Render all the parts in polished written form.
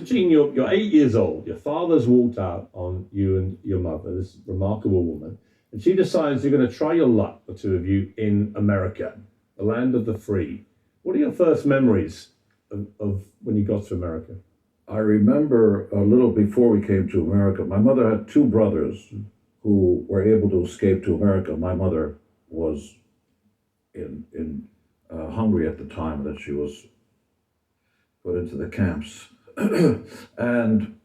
So, Jean, you're 8 years old. Your father's walked out on you and your mother, this remarkable woman, and she decides you're going to try your luck, the two of you, in America, the land of the free. What are your first memories of when you got to America? I remember a little before we came to America, my mother had two brothers who were able to escape to America. My mother was in Hungary at the time that she was put into the camps. And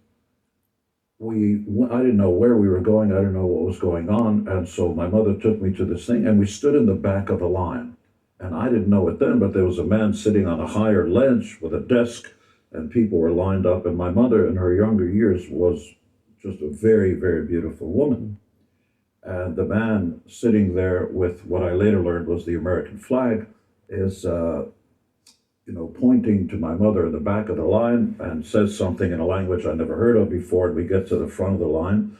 I didn't know where we were going. I didn't know what was going on. And so my mother took me to this thing and we stood in the back of the line. And I didn't know it then, but there was a man sitting on a higher ledge with a desk and people were lined up. And my mother in her younger years was just a very, very beautiful woman. And the man sitting there with what I later learned was the American flag is, pointing to my mother in the back of the line and says something in a language I never heard of before. And we get to the front of the line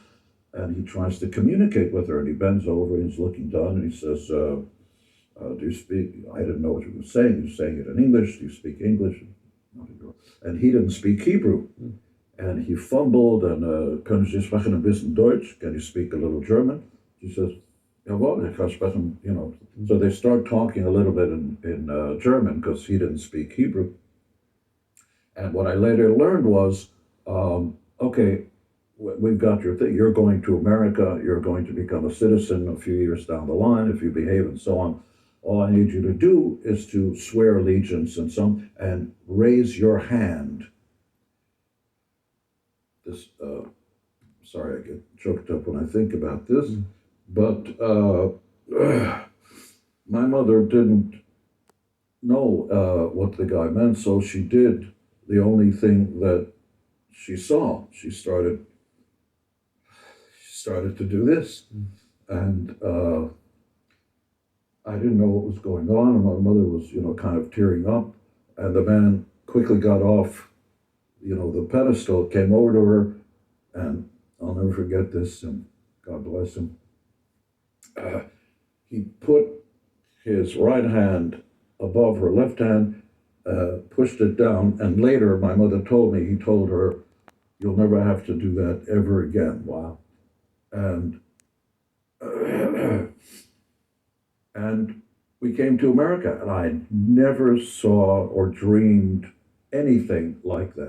and he tries to communicate with her and he bends over and he's looking down and he says, do you speak? I didn't know what you were saying. You're saying it in English. Do you speak English? And he didn't speak Hebrew. And he fumbled and, können Sie sprechen ein bisschen Deutsch? Can you speak a little German? She says, jawohl, ich kann sprechen, So they start talking a little bit in German because he didn't speak Hebrew. And what I later learned was, okay, we've got your thing. You're going to America. You're going to become a citizen a few years down the line if you behave and so on. All I need you to do is to swear allegiance and raise your hand. This, sorry, I get choked up when I think about this, but my mother didn't know what the guy meant, so she did the only thing that she saw. She started to do this, and I didn't know what was going on, and my mother was, kind of tearing up, and the man quickly got off, the pedestal, came over to her, and I'll never forget this, and God bless him. He put his right hand above her left hand, pushed it down, and later my mother told me, he told her, you'll never have to do that ever again. Wow. And and we came to America, and I never saw or dreamed anything like that.